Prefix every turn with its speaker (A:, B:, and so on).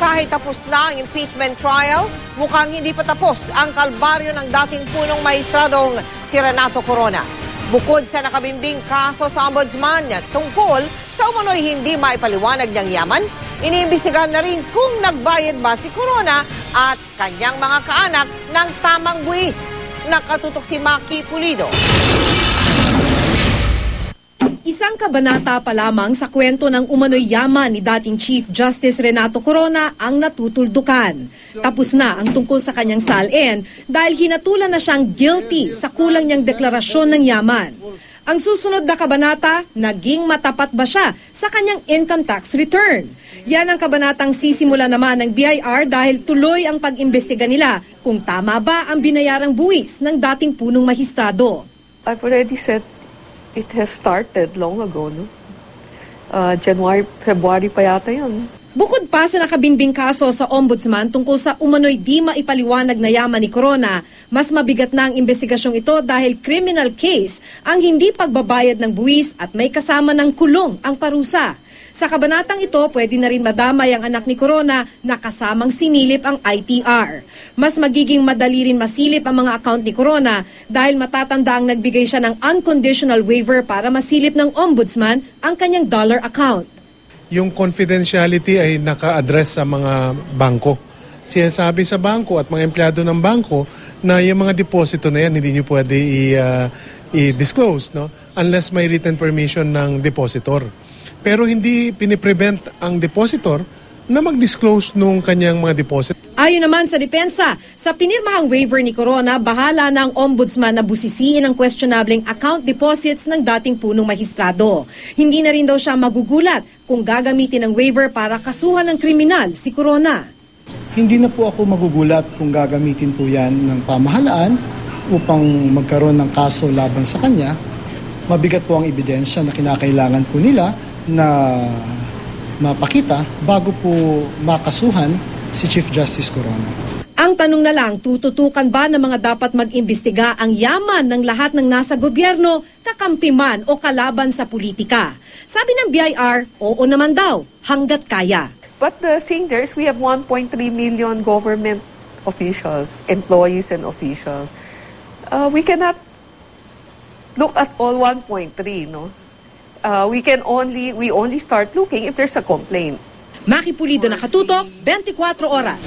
A: Kahit tapos na ang impeachment trial, mukhang hindi pa tapos ang kalbaryo ng dating punong mahistradong si Renato Corona. Bukod sa nakabimbing kaso sa ombudsman tungkol sa umano'y hindi maipaliwanag niyang yaman, iniimbestigahan na rin kung nagbayad ba si Corona at kanyang mga kaanak ng tamang buwis. Nakatutok si Maki Pulido.
B: Isang kabanata pa lamang sa kwento ng umano'y yaman ni dating Chief Justice Renato Corona ang natutuldukan. Tapos na ang tungkol sa kanyang salin dahil hinatulan na siyang guilty sa kulang niyang deklarasyon ng yaman. Ang susunod na kabanata, naging matapat ba siya sa kanyang income tax return? Yan ang kabanatang sisimula naman ng BIR dahil tuloy ang pag-imbestiga nila kung tama ba ang binayarang buwis ng dating punong mahistrado.
C: I've already said it has started long ago, no? January, February pa yata yun.
B: Bukod pa sa nakabinbing kaso sa ombudsman tungkol sa umano'y di maipaliwanag na yaman ni Corona, mas mabigat na ang investigasyong ito dahil criminal case ang hindi pagbabayad ng buwis at may kasama ng kulong ang parusa. Sa kabanatang ito, pwede na rin madamay ang anak ni Corona na kasamang sinilip ang ITR. Mas magiging madali rin masilip ang mga account ni Corona dahil matatanda ang nagbigay siya ng unconditional waiver para masilip ng ombudsman ang kanyang dollar account.
D: Yung confidentiality ay naka-address sa mga bangko. Sinasabi sa bangko at mga empleyado ng bangko na yung mga deposito na yan hindi nyo pwede i-disclose, no? Unless may written permission ng depositor. Pero hindi piniprevent ang depositor na mag-disclose nung kanyang mga deposit.
B: Ayon naman sa depensa, sa pinirmahang waiver ni Corona, bahala na ang ombudsman na busisiin ang questionableng account deposits ng dating punong mahistrado. Hindi na rin daw siya magugulat kung gagamitin ang waiver para kasuhan ng kriminal si Corona.
E: Hindi na po ako magugulat kung gagamitin po yan ng pamahalaan upang magkaroon ng kaso laban sa kanya. Mabigat po ang ebidensya na kinakailangan po nila na mapakita bago po makasuhan si Chief Justice Corona.
B: Ang tanong na lang, tututukan ba ng mga dapat mag-imbestiga ang yaman ng lahat ng nasa gobyerno, kakampi man o kalaban sa politika? Sabi ng BIR, oo naman daw, hanggat kaya.
C: But the thing there is we have 1.3 million government officials, employees and officials. We cannot look at all 1.3, no? We only start looking if there's a complaint.
B: Maki Pulido, Nakatutok, 24 Oras.